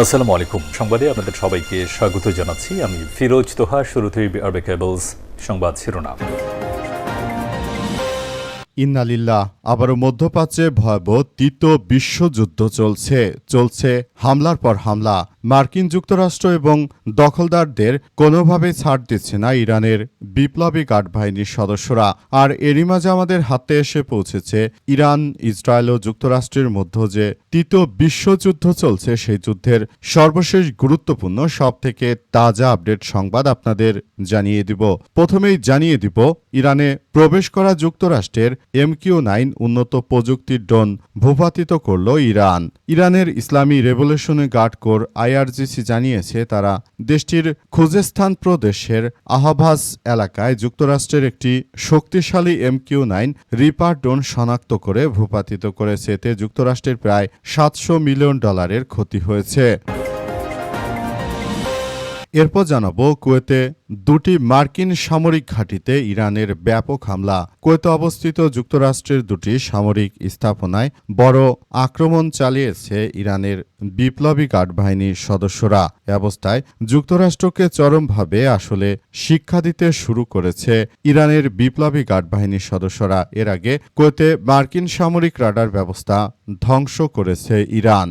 আসসালামু আলাইকুম। সংবাদে আপনাদের সবাইকে স্বাগত জানাচ্ছি। আমি ফিরোজ তোহা। শুরুতেই বিআরবি কেবলস সংবাদ শিরোনাম। ইন্নালিল্লাহ। আবারও মধ্যপ্রাচ্যে ভয়াবহ তৃতীয় বিশ্বযুদ্ধ চলছে হামলার পর হামলা। মার্কিন যুক্তরাষ্ট্র এবং দখলদারদের কোনোভাবেই ছাড় দিচ্ছে না ইরানের বিপ্লবী গার্ড বাহিনীর সদস্যরা। আর এরই মাঝে আমাদের হাতে এসে পৌঁছেছে ইরান, ইসরায়েল ও যুক্তরাষ্ট্রের মধ্যে যে তৃতীয় বিশ্বযুদ্ধ চলছে সেই যুদ্ধের সর্বশেষ গুরুত্বপূর্ণ সবথেকে তাজা আপডেট সংবাদ আপনাদের জানিয়ে দিব। প্রথমেই জানিয়ে দিব ইরানে প্রবেশ করা যুক্তরাষ্ট্রের MQ-9 উন্নত প্রযুক্তির ড্রোন ভূপাতিত করল ইরান। ইরানের ইসলামী রেভলিউশনারি গার্ড কোর IRGC জানিয়েছে তারা দেশটির খুজেস্তান প্রদেশের আহভাজ এলাকায় যুক্তরাষ্ট্রের একটি শক্তিশালী MQ-9 রিপার ড্রোন শনাক্ত করে ভূপাতিত করেছে। এতে যুক্তরাষ্ট্রের প্রায় $700 মিলিয়ন ক্ষতি হয়েছে। এরপর জানাবো কুয়েতে দুটি মার্কিন সামরিক ঘাঁটিতে ইরানের ব্যাপক হামলা। কুয়েতে অবস্থিত যুক্তরাষ্ট্রের দুটি সামরিক স্থাপনায় বড় আক্রমণ চালিয়েছে ইরানের বিপ্লবী গার্ড বাহিনীর সদস্যরা। এ অবস্থায় যুক্তরাষ্ট্রকে চরমভাবে শিক্ষা দিতে শুরু করেছে ইরানের বিপ্লবী গার্ড বাহিনীর সদস্যরা। এর আগে কুয়েতে মার্কিন সামরিক রাডার ব্যবস্থা ধ্বংস করেছে ইরান।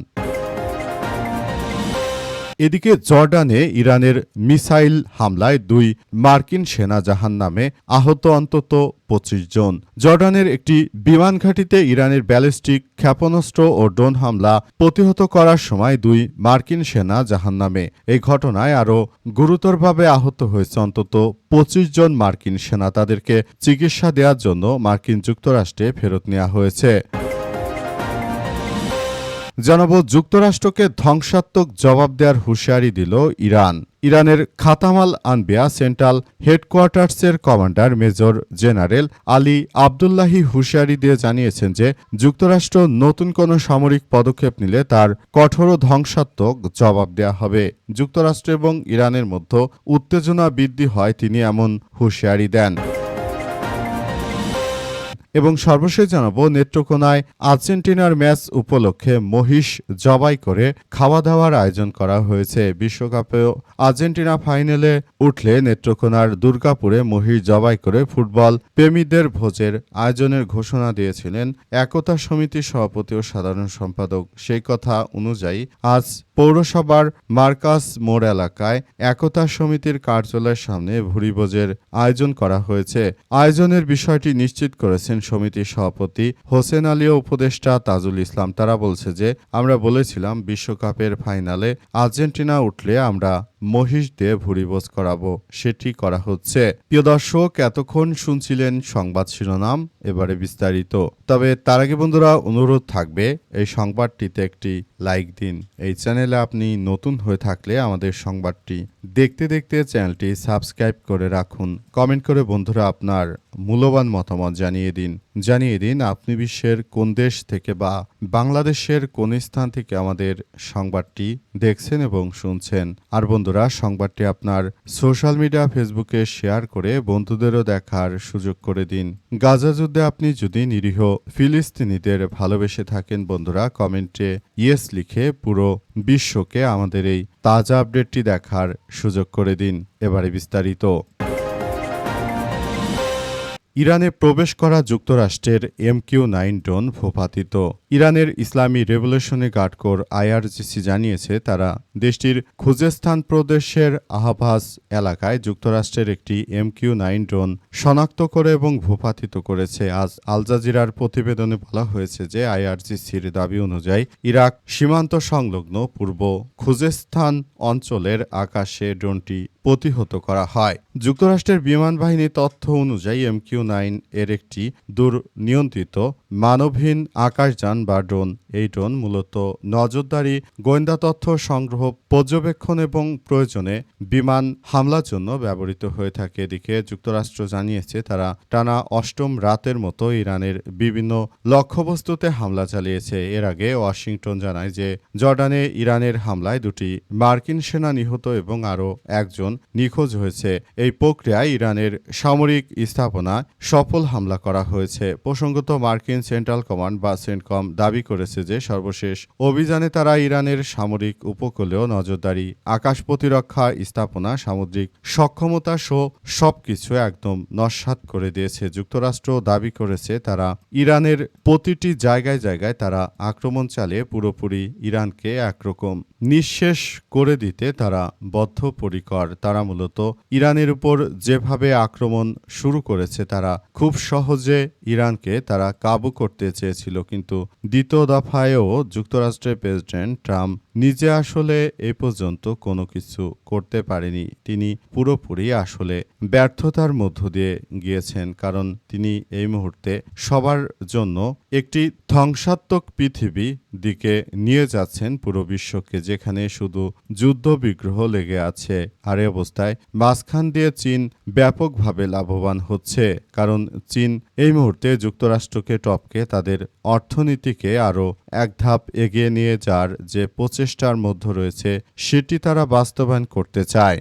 এদিকে জর্ডানে ইরানের মিসাইল হামলায় 2 মার্কিন সেনা জাহান্নামে আহত অন্তত 25 জন। জর্ডানের একটি বিমান ঘাঁটিতে ইরানের ব্যালিস্টিক ক্ষেপণাস্ত্র ও ড্রোন হামলা প্রতিহত করার সময় 2 মার্কিন সেনা জাহান্নামে। এই ঘটনায় আরও গুরুতরভাবে আহত হয়েছে অন্তত 25 জন মার্কিন সেনা। তাদেরকে চিকিৎসা দেওয়ার জন্য মার্কিন যুক্তরাষ্ট্রে ফেরত নেওয়া হয়েছে। জানাবো যুক্তরাষ্ট্রকে ধ্বংসাত্মক জবাব দেওয়ার হুঁশিয়ারি দিল ইরান। ইরানের খাতামাল আনবিয়া সেন্ট্রাল হেডকোয়ার্টার্সের commander major general Ali Abdollahi হুঁশিয়ারি দিয়ে জানিয়েছেন যে যুক্তরাষ্ট্র নতুন কোনো সামরিক পদক্ষেপ নিলে তার কঠোর ধ্বংসাত্মক জবাব দেওয়া হবে। যুক্তরাষ্ট্র এবং ইরানের মধ্যে উত্তেজনা বৃদ্ধি হয় তিনি এমন হুঁশিয়ারি দেন। এবং সর্বশেষ জানাবো নেত্রকোনায় আর্জেন্টিনার ম্যাচ উপলক্ষে মহিষ জবাই করে খাওয়া দাওয়ার আয়োজন করা হয়েছে। বিশ্বকাপেও আর্জেন্টিনা ফাইনালে উঠলে নেত্রকোনার দুর্গাপুরে মহিষ জবাই করে ফুটবল প্রেমীদের ভোজের আয়োজনের ঘোষণা দিয়েছিলেন একতা সমিতির সভাপতি ও সাধারণ সম্পাদক। সেই কথা অনুযায়ী আজ পৌরসভার মার্কাস মোড় এলাকায় একতা সমিতির কার্যালয়ের সামনে ভুরিভোজের আয়োজন করা হয়েছে। আয়োজনের বিষয়টি নিশ্চিত করেছেন সমিতির সভাপতি হোসেন আলী ও উপদেষ্টা তাজুল ইসলাম। তারা বলছে যে আমরা বলেছিলাম বিশ্বকাপের ফাইনালে আর্জেন্টিনা উঠলে আমরা মহিষ দিয়ে ভুরিভোজ করাবো, সেটি করা হচ্ছে। প্রিয় দর্শক, এতক্ষণ শুনছিলেন সংবাদ শিরোনাম, এবারে বিস্তারিত। তবে তার আগে বন্ধুরা অনুরোধ থাকবে এই সংবাদটিতে একটি লাইক দিন। এই চ্যানেলে আপনি নতুন হয়ে থাকলে আমাদের সংবাদটি দেখতে দেখতে চ্যানেলটি সাবস্ক্রাইব করে রাখুন। কমেন্ট করে বন্ধুরা আপনার মূল্যবান মতামত জানিয়ে দিন আপনি বিশ্বের কোন দেশ থেকে বা বাংলাদেশের কোন স্থান থেকে আমাদের সংবাদটি দেখছেন এবং শুনছেন। আর বন্ধুরা সংবাদটি আপনার সোশ্যাল মিডিয়া ফেসবুকে শেয়ার করে বন্ধুদেরও দেখার সুযোগ করে দিন। গাজা যুদ্ধে আপনি যদি নিরীহ ফিলিস্তিনিদের ভালোবেসে থাকেন বন্ধুরা কমেন্টে ইয়েস লিখে পুরো বিশ্বকে আমাদের এই তাজা আপডেটটি দেখার সুযোগ করে দিন। এবারে বিস্তারিত। ইরানে প্রবেশ করা যুক্তরাষ্ট্রের MQ-9 ড্রোন ভূপাতিত। ইরানের ইসলামী রেভলিউশনারি গার্ড কোর IRGC জানিয়েছে তারা দেশটির খুজেস্তান প্রদেশের আহভাজ এলাকায় যুক্তরাষ্ট্রের একটি MQ-9 ড্রোন শনাক্ত করে এবং ভূপাতিত করেছে। আজ আল জাজিরার প্রতিবেদনে বলা হয়েছে যে IRGCর দাবি অনুযায়ী ইরাক সীমান্ত সংলগ্ন পূর্ব খুজেস্তান অঞ্চলের আকাশে ড্রোনটি প্রতিহত করা হয়। যুক্তরাষ্ট্রের বিমান বাহিনীর তথ্য অনুযায়ী MQ-9 এর একটি দূরনিয়ন্ত্রিত মানবহীন আকাশযান বা ড্রোন। এই ড্রোন মূলত নজরদারি, গোয়েন্দা তথ্য সংগ্রহ, পর্যবেক্ষণ এবং প্রয়োজনে বিমান হামলার জন্য ব্যবহৃত হয়ে থাকে। এদিকে যুক্তরাষ্ট্র জানিয়েছে তারা টানা 8ম রাতের মতো ইরানের বিভিন্ন লক্ষ্যবস্তুতে হামলা চালিয়েছে। এর আগে ওয়াশিংটন জানায় যে জর্ডানে ইরানের হামলায় 2টি মার্কিন সেনা নিহত এবং আরও 1 জন নিখোঁজ হয়েছে। এই প্রক্রিয়ায় ইরানের সামরিক স্থাপনায় সফল হামলা করা হয়েছে। প্রসঙ্গত মার্কিন সেন্ট্রাল কমান্ড বা সেন্টকম দাবি করেছে যে সর্বশেষ অভিযানে তারা ইরানের সামরিক উপকূলেও নজরদারি, আকাশ প্রতিরক্ষা স্থাপনা, সামুদ্রিক সক্ষমতা সহ সবকিছু একদম নস্যাৎ করে দিয়েছে। যুক্তরাষ্ট্র দাবি করেছে তারা ইরানের প্রতিটি জায়গায় জায়গায় তারা আক্রমণ চালিয়ে পুরোপুরি ইরানকে একরকম নিঃশেষ করে দিতে তারা বদ্ধপরিকর। তারা মূলত ইরানের উপর যেভাবে আক্রমণ শুরু করেছে, তারা খুব সহজে ইরানকে তারা কাবু করতে চেয়েছিল, কিন্তু দ্বিতীয় দফায়ও যুক্তরাষ্ট্রের প্রেসিডেন্ট ট্রাম্প নিজে আসলে এ পর্যন্ত কোনো কিছু করতে পারেনি। তিনি পুরোপুরি আসলে ব্যর্থতার মধ্য দিয়ে গিয়েছেন, কারণ তিনি এই মুহূর্তে সবার জন্য একটি ধ্বংসাত্মক পৃথিবী দিকে নিয়ে যাচ্ছেন পুরো বিশ্বকে, যেখানে শুধু যুদ্ধ বিগ্রহ লেগে আছে। আর এই অবস্থায় মাঝখান দিয়ে চীন ব্যাপকভাবে লাভবান হচ্ছে, কারণ চীন এই মুহূর্তে যুক্তরাষ্ট্রকে টপকে তাদের অর্থনীতিকে আরও এক ধাপ এগিয়ে নিয়ে যাওয়ার যে প্রচেষ্টার মধ্যে রয়েছে, সেটি তারা বাস্তবায়ন করতে চায়।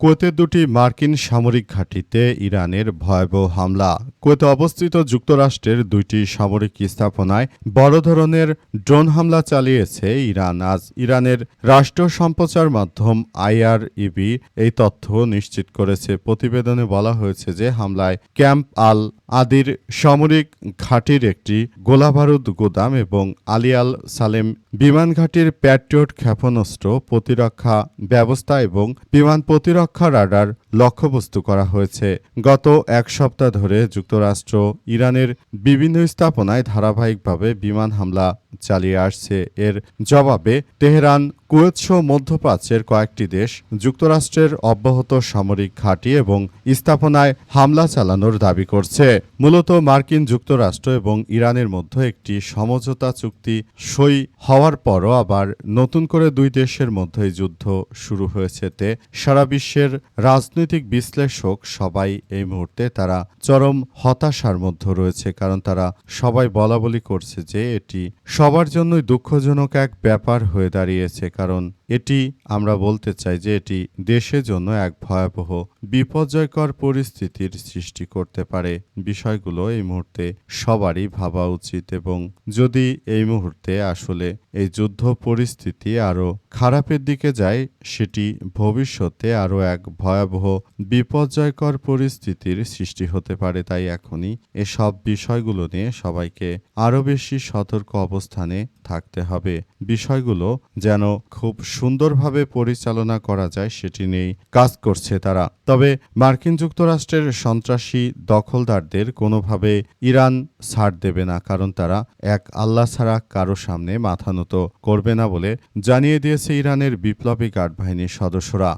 কুয়েতের দুটি মার্কিন সামরিক ঘাঁটিতে ইরানের ভয়াবহ হামলা। কুয়েতে অবস্থিত যুক্তরাষ্ট্রের দুইটি সামরিক স্থাপনায় বড় ধরনের ড্রোন হামলা চালিয়েছে ইরান। আজ ইরানের রাষ্ট্র সম্প্রচার মাধ্যম IRIB এই তথ্য নিশ্চিত করেছে। প্রতিবেদনে বলা হয়েছে যে হামলায় ক্যাম্প আল আদির সামরিক ঘাঁটির একটি গোলাবারুদ গুদাম এবং আলী আল সালেম বিমান ঘাঁটির প্যাট্রিয়ট ক্ষেপণাস্ত্র প্রতিরক্ষা ব্যবস্থা এবং বিমান প্রতিরক্ষা রাডার লক্ষ্যবস্তু করা হয়েছে। গত এক সপ্তাহ ধরে যুক্তরাষ্ট্র ইরানের বিভিন্ন স্থাপনায় ধারাবাহিকভাবে বিমান হামলা চালিয়ে আসছে। এর জবাবে তেহরান, কুয়েত সহ মধ্যপ্রাচ্যের কয়েকটি দেশ যুক্তরাষ্ট্রের অব্যাহত সামরিক ঘাঁটি এবং স্থাপনায় হামলা চালানোর দাবি করছে। মূলত মার্কিন যুক্তরাষ্ট্র এবং ইরানের মধ্যে একটি সমঝোতা চুক্তি সই হওয়ার পরও আবার নতুন করে দুই দেশের মধ্যেই যুদ্ধ শুরু হয়েছে। তে সারা বিশ্বের রাজনৈতিক বিশ্লেষক সবাই এই মুহূর্তে তারা চরম হতাশার মধ্যে রয়েছে, কারণ তারা সবাই বলাবলি করছে যে এটি সবার জন্যই দুঃখজনক এক ব্যাপার হয়ে দাঁড়িয়েছে, কারণ এটি আমরা বলতে চাই যে এটি দেশের জন্য এক ভয়াবহ বিপর্যয়কর পরিস্থিতির সৃষ্টি করতে পারে। বিষয়গুলো এই মুহূর্তে সবারই ভাবা উচিত, এবং যদি এই মুহূর্তে আসলে এই যুদ্ধ পরিস্থিতি আরও খারাপের দিকে যায়, সেটি ভবিষ্যতে আরও এক ভয়াবহ বিপর্যয়কর পরিস্থিতির সৃষ্টি হতে পারে। তাই এখনই এসব বিষয়গুলো নিয়ে সবাইকে আরও বেশি সতর্ক অবস্থানে থাকতে হবে। বিষয়গুলো যেন খুব সুন্দরভাবে পরিচালনা করা যায় সেটি নিয়েই কাজ করছে তারা। তবে মার্কিন যুক্তরাষ্ট্রের সন্ত্রাসী দখলদারদের কোনোভাবে ইরান ছাড় দেবে না, কারণ তারা এক আল্লাহ ছাড়া কারো সামনে মাথা নত করবে না বলে জানিয়ে দিয়েছে ইরানের বিপ্লবী গার্ড বাহিনীর সদস্যরা।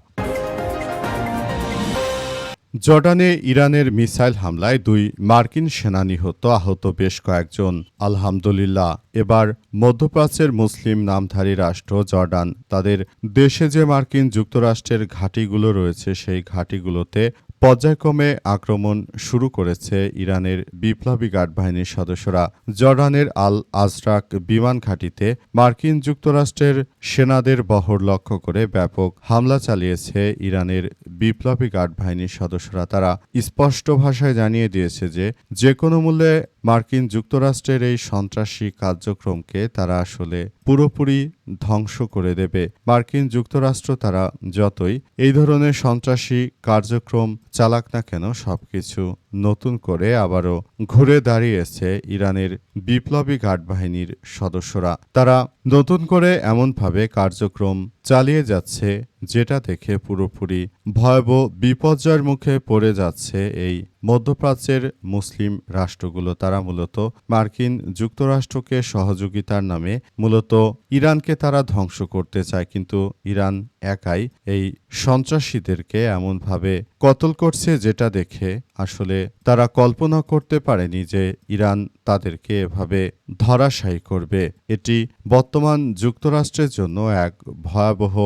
জর্ডানে ইরানের মিসাইল হামলায় 2 মার্কিন সেনা নিহত, আহত বেশ কয়েকজন। আলহামদুলিল্লাহ। এবার মধ্যপ্রাচ্যের মুসলিম নামধারী রাষ্ট্র জর্ডান তাদের দেশে যে মার্কিন যুক্তরাষ্ট্রের ঘাঁটিগুলো রয়েছে, সেই ঘাঁটিগুলোতে পর্যায়ক্রমে আক্রমণ শুরু করেছে ইরানের বিপ্লবী গার্ড বাহিনীর সদস্যরা। জর্ডানের আল আজরাক বিমান ঘাঁটিতে মার্কিন যুক্তরাষ্ট্রের সেনাদের বহর লক্ষ্য করে ব্যাপক হামলা চালিয়েছে ইরানের বিপ্লবী গার্ড বাহিনীর সদস্যরা। তারা স্পষ্ট ভাষায় জানিয়ে দিয়েছে যে যে কোনো মূল্যে মার্কিন যুক্তরাষ্ট্রের এই সন্ত্রাসী কার্যক্রমকে তারা আসলে পুরোপুরি ধ্বংস করে দেবে। মার্কিন যুক্তরাষ্ট্র তারা যতই এই ধরনের সন্ত্রাসী কার্যক্রম চালাক না কেন, সবকিছু নতুন করে আবারও ঘুরে দাঁড়িয়েছে ইরানের বিপ্লবী গার্ড বাহিনীর সদস্যরা। তারা নতুন করে এমনভাবে কার্যক্রম চালিয়ে যাচ্ছে যেটা দেখে পুরোপুরি ভয়াবহ বিপর্যয়ের মুখে পড়ে যাচ্ছে এই মধ্যপ্রাচ্যের মুসলিম রাষ্ট্রগুলো। তারা মূলত মার্কিন যুক্তরাষ্ট্রকে সহযোগিতার নামে মূলত ইরানকে তারা ধ্বংস করতে চায়, কিন্তু ইরান একাই এই সন্ত্রাসীদেরকে এমনভাবে কতল করছে যেটা দেখে আসলে তারা কল্পনা করতে পারেনি যে ইরান তাদেরকে এভাবে ধরাশায়ী করবে। এটি বর্তমান যুক্তরাষ্ট্রের জন্য এক ভয়াবহ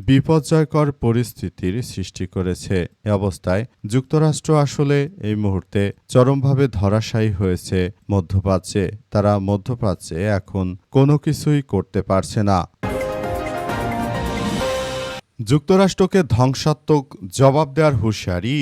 বিপর্যয়কর পরিস্থিতির সৃষ্টি করেছে। এ অবস্থায় যুক্তরাষ্ট্র আসলে এই মুহূর্তে চরমভাবে ধরাশায়ী হয়েছে মধ্যপ্রাচ্যে। তারা মধ্যপ্রাচ্যে এখন কোনো কিছুই করতে পারছে না। যুক্তরাষ্ট্রকে ধ্বংসাত্মক জবাব দেওয়ার হুঁশিয়ারি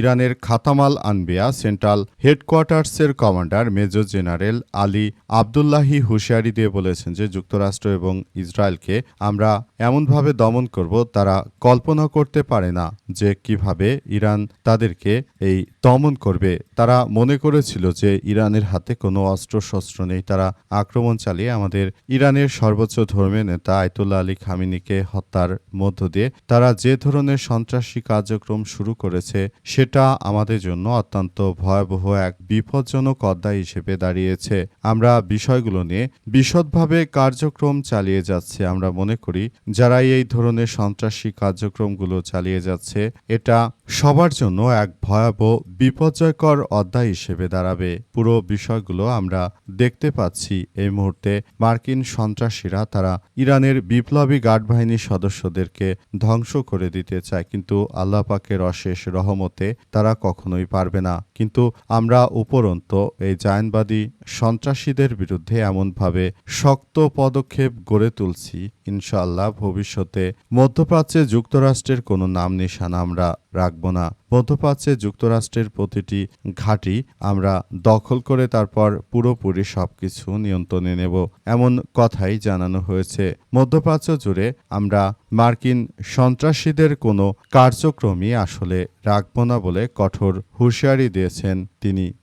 ইরানের খাতামাল আনবিয়া সেন্ট্রাল হেডকোয়ার্টার্সের commander major general Ali Abdollahi হুঁশিয়ারি দিয়ে বলেছেন যে যুক্তরাষ্ট্র এবং ইসরায়েলকে আমরা এমনভাবে দমন করব তারা কল্পনা করতে পারে না যে কিভাবে ইরান তাদেরকে এই দমন করবে। তারা মনে করেছিল যে ইরানের হাতে কোনো অস্ত্রশস্ত্র নেই, তারা আক্রমণ চালিয়ে আমাদের ইরানের সর্বোচ্চ ধর্মীয় নেতা আয়াতুল্লাহ আলী খামেনিকে হত্যার মধ্য দিয়ে তারা যে ধরনের সন্ত্রাসী কার্যক্রম শুরু করেছে সেটা আমাদের জন্য অত্যন্ত ভয়াবহ এক বিপজ্জনক অধ্যায় হিসেবে দাঁড়িয়েছে। আমরা বিষয়গুলো নিয়ে বিশদভাবে কার্যক্রম চালিয়ে যাচ্ছে। আমরা মনে করি যারা এই ধরনের সন্ত্রাসী কার্যক্রমগুলো চালিয়ে যাচ্ছে এটা সবার জন্য এক ভয়াবহ বিপর্যয়কর অধ্যায় হিসেবে দাঁড়াবে। পুরো বিষয়গুলো আমরা দেখতে পাচ্ছি এই মুহূর্তে মার্কিন সন্ত্রাসীরা তারা ইরানের বিপ্লবী গার্ড বাহিনীর সদস্যদেরকে ধ্বংস করে দিতে চায়, কিন্তু আল্লাহ পাকের অশেষ রহমতে তারা কখনোই পারবে না। কিন্তু আমরা উপরন্তু এই জায়নবাদী সন্ত্রাসীদের বিরুদ্ধে এমনভাবে শক্ত পদক্ষেপ গড়ে তুলছি, ইনশাআল্লাহ ভবিষ্যতে মধ্যপ্রাচ্যে যুক্তরাষ্ট্রের কোনো নাম নিশানা আমরা রাখব না। মধ্যপ্রাচ্যে যুক্তরাষ্ট্রের প্রতিটি ঘাঁটি আমরা দখল করে তারপর পুরোপুরি সবকিছু নিয়ন্ত্রণে নেব, এমন কথাই জানানো হয়েছে। মধ্যপ্রাচ্য জুড়ে আমরা মার্কিন সন্ত্রাসীদের কোনো কার্যক্রমই আসলে রাখব না বলে কঠোর হুঁশিয়ারি দিয়েছেন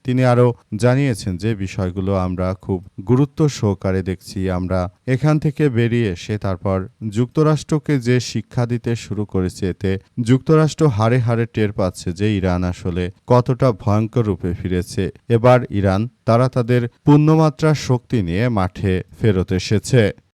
তিনি আরও জানিয়েছেন যে বিষয়গুলো আমরা খুব গুরুত্ব সহকারে দেখছি। আমরা এখান থেকে বেরিয়ে এসে তারপর যুক্তরাষ্ট্রকে যে শিক্ষা দিতে শুরু করেছে এতে যুক্তরাষ্ট্র হাড়ে হাড়ে টের পাচ্ছে যে ইরান আসলে কতটা ভয়ঙ্কর রূপে ফিরেছে। এবার ইরান তারা তাদের পূর্ণমাত্রার শক্তি নিয়ে মাঠে ফেরত এসেছে।